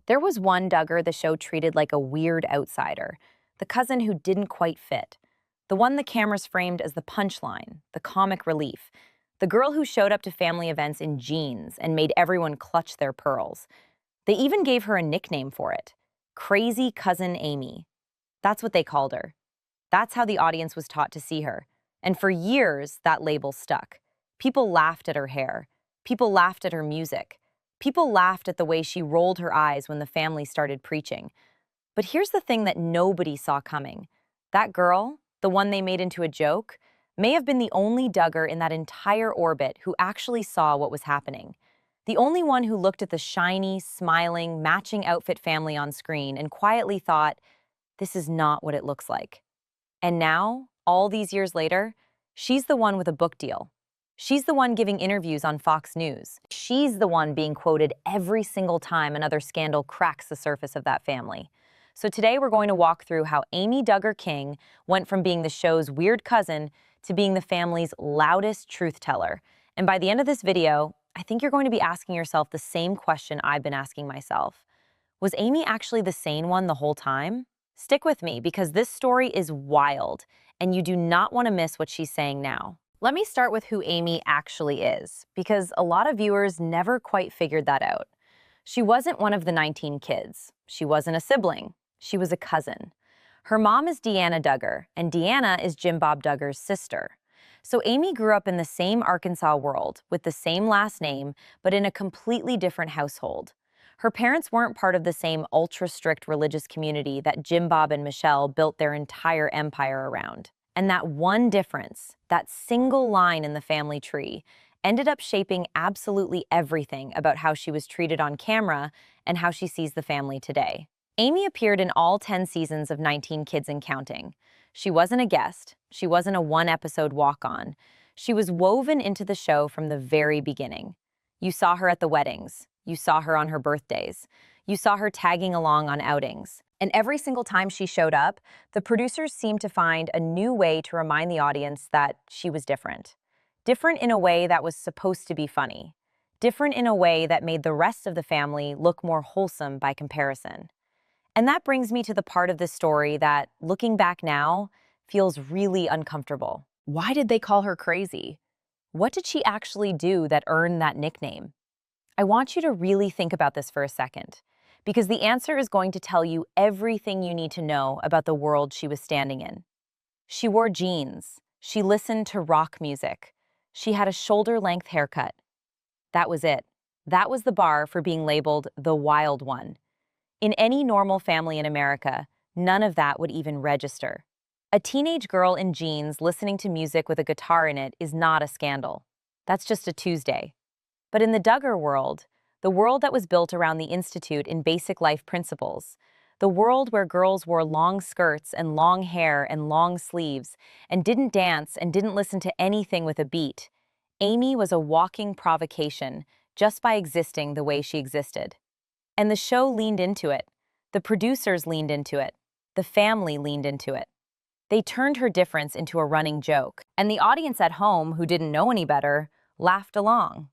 There was one Duggar the show treated like a weird outsider, the cousin who didn't quite fit, the one the cameras framed as the punchline, the comic relief, the girl who showed up to family events in jeans and made everyone clutch their pearls. They even gave her a nickname for it, Crazy Cousin Amy. That's what they called her. That's how the audience was taught to see her. And for years, that label stuck. People laughed at her hair. People laughed at her music. People laughed at the way she rolled her eyes when the family started preaching. But here's the thing that nobody saw coming. That girl, the one they made into a joke, may have been the only Duggar in that entire orbit who actually saw what was happening. The only one who looked at the shiny, smiling, matching outfit family on screen and quietly thought, this is not what it looks like. And now, all these years later, she's the one with a book deal. She's the one giving interviews on Fox News. She's the one being quoted every single time another scandal cracks the surface of that family. So today we're going to walk through how Amy Duggar King went from being the show's weird cousin to being the family's loudest truth teller. And by the end of this video, I think you're going to be asking yourself the same question I've been asking myself. Was Amy actually the sane one the whole time? Stick with me because this story is wild, and you do not want to miss what she's saying now. Let me start with who Amy actually is, because a lot of viewers never quite figured that out. She wasn't one of the 19 kids. She wasn't a sibling. She was a cousin. Her mom is Deanna Duggar, and Deanna is Jim Bob Duggar's sister. So Amy grew up in the same Arkansas world, with the same last name, but in a completely different household. Her parents weren't part of the same ultra-strict religious community that Jim Bob and Michelle built their entire empire around. And that one difference, that single line in the family tree, ended up shaping absolutely everything about how she was treated on camera and how she sees the family today. Amy appeared in all 10 seasons of 19 Kids and Counting. She wasn't a guest. She wasn't a one-episode walk-on. She was woven into the show from the very beginning. You saw her at the weddings. You saw her on her birthdays. You saw her tagging along on outings. And every single time she showed up, the producers seemed to find a new way to remind the audience that she was different. Different in a way that was supposed to be funny. Different in a way that made the rest of the family look more wholesome by comparison. And that brings me to the part of this story that, looking back now, feels really uncomfortable. Why did they call her crazy? What did she actually do that earned that nickname? I want you to really think about this for a second, because the answer is going to tell you everything you need to know about the world she was standing in. She wore jeans. She listened to rock music. She had a shoulder-length haircut. That was it. That was the bar for being labeled the wild one. In any normal family in America, none of that would even register. A teenage girl in jeans listening to music with a guitar in it is not a scandal. That's just a Tuesday. But in the Duggar world, the world that was built around the Institute in Basic Life Principles, the world where girls wore long skirts and long hair and long sleeves and didn't dance and didn't listen to anything with a beat, Amy was a walking provocation just by existing the way she existed. And the show leaned into it. The producers leaned into it. The family leaned into it. They turned her difference into a running joke. And the audience at home, who didn't know any better, laughed along.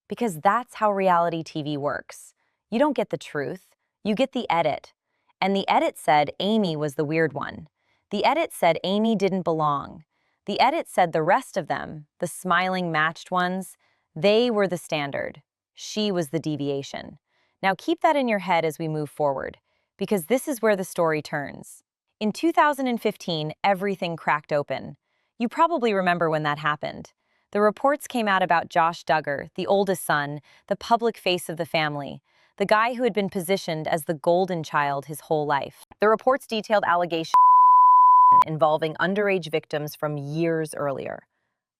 Because that's how reality TV works. You don't get the truth. You get the edit. And the edit said Amy was the weird one. The edit said Amy didn't belong. The edit said the rest of them, the smiling matched ones, they were the standard. She was the deviation. Now keep that in your head as we move forward, because this is where the story turns. In 2015, everything cracked open. You probably remember when that happened. The reports came out about Josh Duggar, the oldest son, the public face of the family, the guy who had been positioned as the golden child his whole life. The reports detailed allegations involving underage victims from years earlier.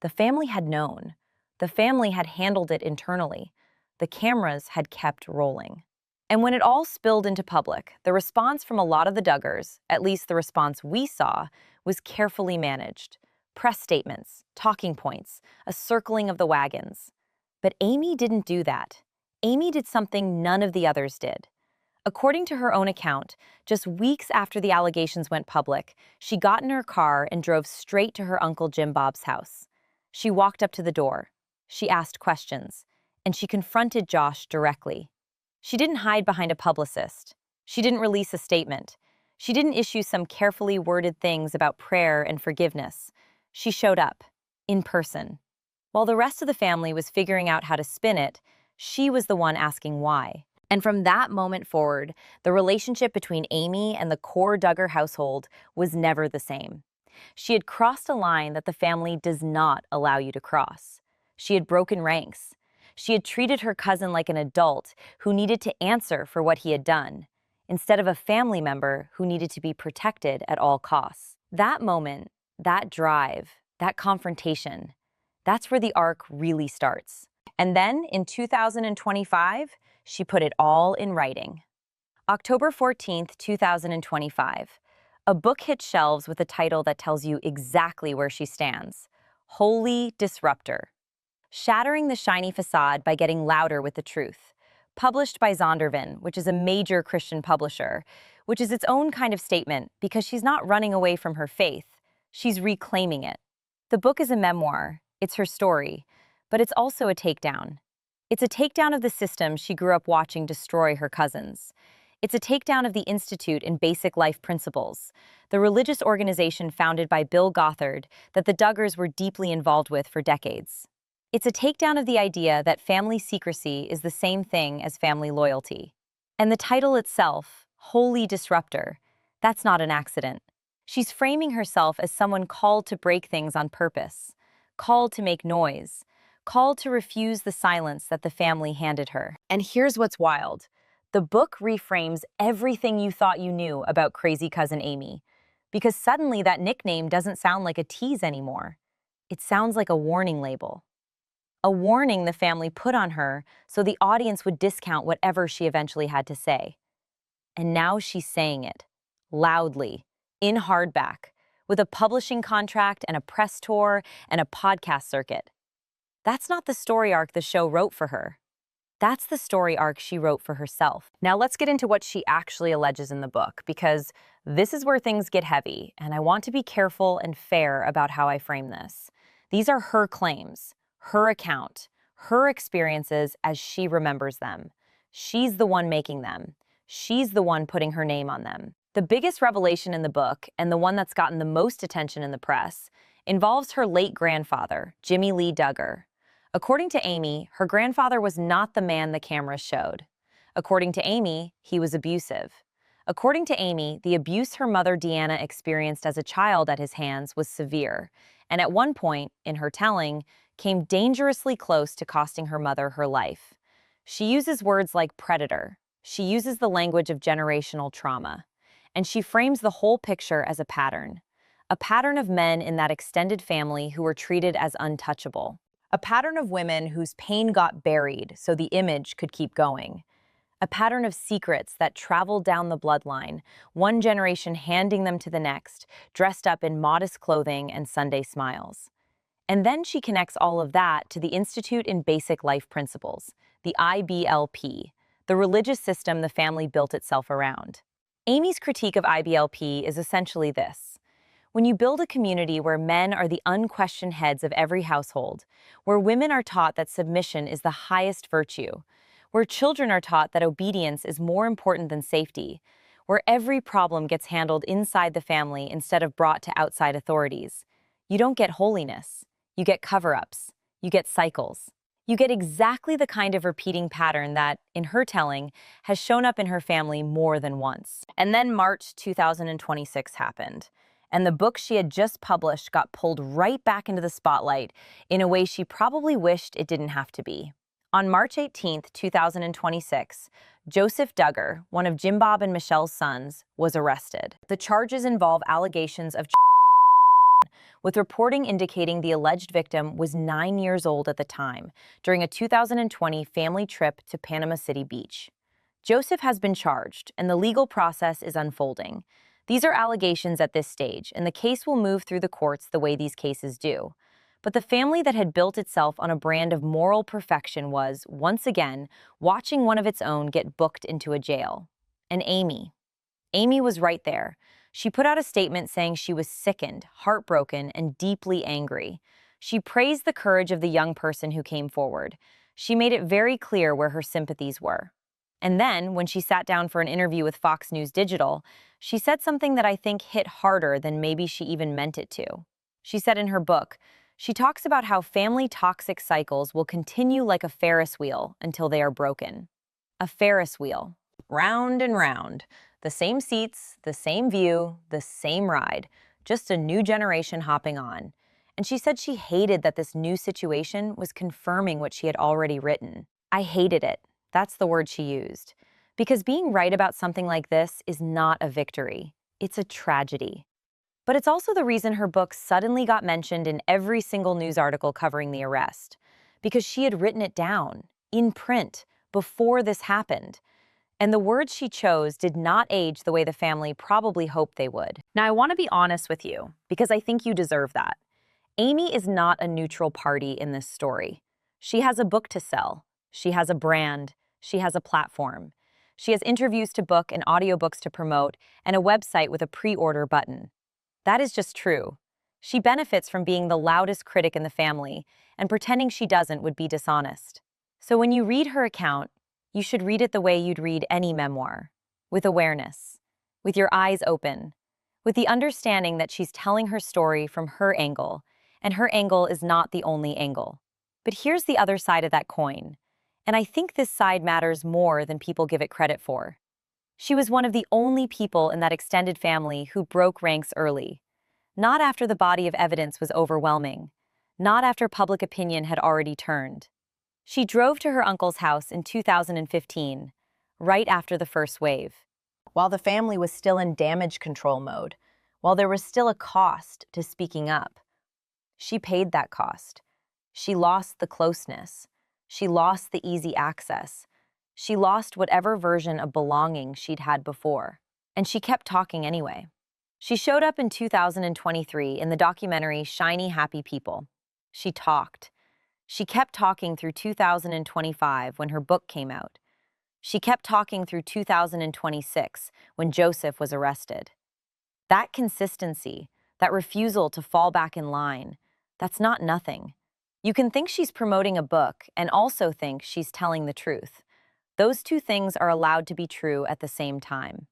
The family had known. The family had handled it internally. The cameras had kept rolling. And when it all spilled into public, the response from a lot of the Duggars, at least the response we saw, was carefully managed. Press statements, talking points, a circling of the wagons. But Amy didn't do that. Amy did something none of the others did. According to her own account, just weeks after the allegations went public, she got in her car and drove straight to her Uncle Jim Bob's house. She walked up to the door. She asked questions. And she confronted Josh directly. She didn't hide behind a publicist. She didn't release a statement. She didn't issue some carefully worded things about prayer and forgiveness. She showed up, in person. While the rest of the family was figuring out how to spin it, she was the one asking why. And from that moment forward, the relationship between Amy and the core Duggar household was never the same. She had crossed a line that the family does not allow you to cross. She had broken ranks. She had treated her cousin like an adult who needed to answer for what he had done, instead of a family member who needed to be protected at all costs. That moment, that drive, that confrontation, that's where the arc really starts. And then, in 2025, she put it all in writing. October 14th, 2025. A book hits shelves with a title that tells you exactly where she stands. Holy Disruptor. Shattering the shiny facade by getting louder with the truth. Published by Zondervan, which is a major Christian publisher, which is its own kind of statement because she's not running away from her faith, she's reclaiming it. The book is a memoir, it's her story, but it's also a takedown. It's a takedown of the system she grew up watching destroy her cousins. It's a takedown of the Institute in Basic Life Principles, the religious organization founded by Bill Gothard that the Duggars were deeply involved with for decades. It's a takedown of the idea that family secrecy is the same thing as family loyalty. And the title itself, Holy Disruptor, that's not an accident. She's framing herself as someone called to break things on purpose, called to make noise, called to refuse the silence that the family handed her. And here's what's wild. The book reframes everything you thought you knew about crazy cousin Amy, because suddenly that nickname doesn't sound like a tease anymore. It sounds like a warning label. A warning the family put on her so the audience would discount whatever she eventually had to say. And now she's saying it, loudly, in hardback, with a publishing contract and a press tour and a podcast circuit. That's not the story arc the show wrote for her. That's the story arc she wrote for herself. Now let's get into what she actually alleges in the book, because this is where things get heavy, and I want to be careful and fair about how I frame this. These are her claims, her account, her experiences as she remembers them. She's the one making them. She's the one putting her name on them. The biggest revelation in the book, and the one that's gotten the most attention in the press, involves her late grandfather, Jimmy Lee Duggar. According to Amy, her grandfather was not the man the cameras showed. According to Amy, he was abusive. According to Amy, the abuse her mother Deanna experienced as a child at his hands was severe, and at one point, in her telling, came dangerously close to costing her mother her life. She uses words like predator. She uses the language of generational trauma. And she frames the whole picture as a pattern of men in that extended family who were treated as untouchable. A pattern of women whose pain got buried so the image could keep going. A pattern of secrets that traveled down the bloodline, one generation handing them to the next, dressed up in modest clothing and Sunday smiles. And then she connects all of that to the Institute in Basic Life Principles, the IBLP, the religious system the family built itself around. Amy's critique of IBLP is essentially this. When you build a community where men are the unquestioned heads of every household, where women are taught that submission is the highest virtue, where children are taught that obedience is more important than safety, where every problem gets handled inside the family instead of brought to outside authorities, you don't get holiness. You get cover-ups. You get cycles. You get exactly the kind of repeating pattern that, in her telling, has shown up in her family more than once. And then March 2026 happened. And the book she had just published got pulled right back into the spotlight in a way she probably wished it didn't have to be. On March 18th, 2026, Joseph Duggar, one of Jim Bob and Michelle's sons, was arrested. The charges involve allegations of with reporting indicating the alleged victim was 9 years old at the time, during a 2020 family trip to Panama City Beach. Joseph has been charged, and the legal process is unfolding. These are allegations at this stage, and the case will move through the courts the way these cases do. But the family that had built itself on a brand of moral perfection was, once again, watching one of its own get booked into a jail. And Amy was right there. She put out a statement saying she was sickened, heartbroken, and deeply angry. She praised the courage of the young person who came forward. She made it very clear where her sympathies were. And then, when she sat down for an interview with Fox News Digital, she said something that I think hit harder than maybe she even meant it to. She said in her book, she talks about how family toxic cycles will continue like a Ferris wheel until they are broken. A Ferris wheel. Round and round. The same seats, the same view, the same ride. Just a new generation hopping on. And she said she hated that this new situation was confirming what she had already written. I hated it. That's the word she used. Because being right about something like this is not a victory. It's a tragedy. But it's also the reason her book suddenly got mentioned in every single news article covering the arrest. Because she had written it down, in print, before this happened. And the words she chose did not age the way the family probably hoped they would. Now, I want to be honest with you, because I think you deserve that. Amy is not a neutral party in this story. She has a book to sell. She has a brand. She has a platform. She has interviews to book and audiobooks to promote, and a website with a pre-order button. That is just true. She benefits from being the loudest critic in the family, and pretending she doesn't would be dishonest. So when you read her account, you should read it the way you'd read any memoir, with awareness, with your eyes open, with the understanding that she's telling her story from her angle, and her angle is not the only angle. But here's the other side of that coin, and I think this side matters more than people give it credit for. She was one of the only people in that extended family who broke ranks early, not after the body of evidence was overwhelming, not after public opinion had already turned. She drove to her uncle's house in 2015, right after the first wave, while the family was still in damage control mode, while there was still a cost to speaking up. She paid that cost. She lost the closeness. She lost the easy access. She lost whatever version of belonging she'd had before. And she kept talking anyway. She showed up in 2023 in the documentary Shiny Happy People. She talked. She kept talking through 2025 when her book came out. She kept talking through 2026 when Joseph was arrested. That consistency, that refusal to fall back in line, that's not nothing. You can think she's promoting a book and also think she's telling the truth. Those two things are allowed to be true at the same time.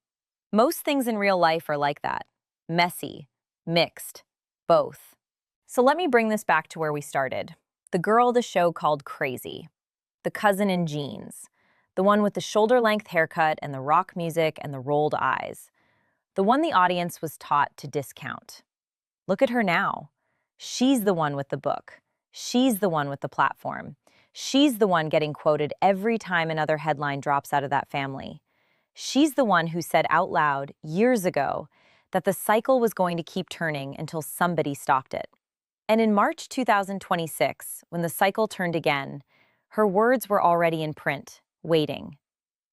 Most things in real life are like that. Messy, mixed, both. So let me bring this back to where we started. The girl the show called crazy. The cousin in jeans. The one with the shoulder-length haircut and the rock music and the rolled eyes. The one the audience was taught to discount. Look at her now. She's the one with the book. She's the one with the platform. She's the one getting quoted every time another headline drops out of that family. She's the one who said out loud, years ago, that the cycle was going to keep turning until somebody stopped it. And in March 2026, when the cycle turned again, her words were already in print, waiting.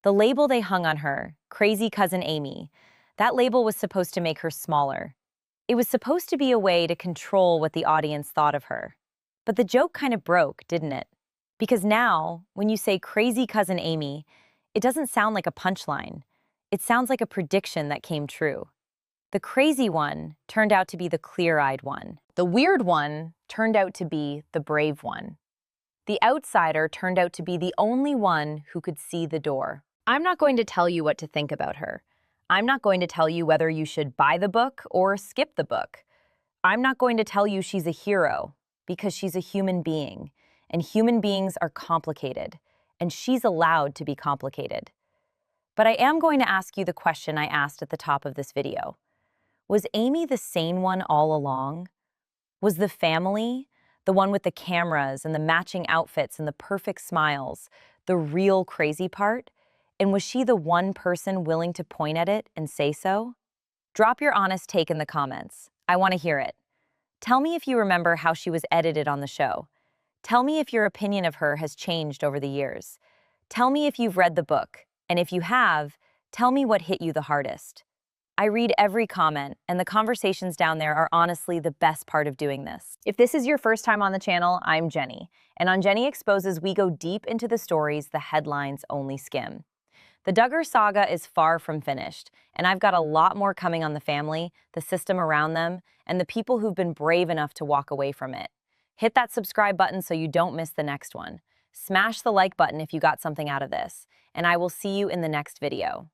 The label they hung on her, Crazy Cousin Amy, that label was supposed to make her smaller. It was supposed to be a way to control what the audience thought of her. But the joke kind of broke, didn't it? Because now, when you say Crazy Cousin Amy, it doesn't sound like a punchline. It sounds like a prediction that came true. The crazy one turned out to be the clear-eyed one. The weird one turned out to be the brave one. The outsider turned out to be the only one who could see the door. I'm not going to tell you what to think about her. I'm not going to tell you whether you should buy the book or skip the book. I'm not going to tell you she's a hero, because she's a human being, and human beings are complicated, and she's allowed to be complicated. But I am going to ask you the question I asked at the top of this video. Was Amy the sane one all along? Was the family, the one with the cameras and the matching outfits and the perfect smiles, the real crazy part? And was she the one person willing to point at it and say so? Drop your honest take in the comments. I want to hear it. Tell me if you remember how she was edited on the show. Tell me if your opinion of her has changed over the years. Tell me if you've read the book, and if you have, tell me what hit you the hardest. I read every comment, and the conversations down there are honestly the best part of doing this. If this is your first time on the channel, I'm Jenny, and on Jenny Exposes, we go deep into the stories the headlines only skim. The Duggar saga is far from finished, and I've got a lot more coming on the family, the system around them, and the people who've been brave enough to walk away from it. Hit that subscribe button so you don't miss the next one. Smash the like button if you got something out of this, and I will see you in the next video.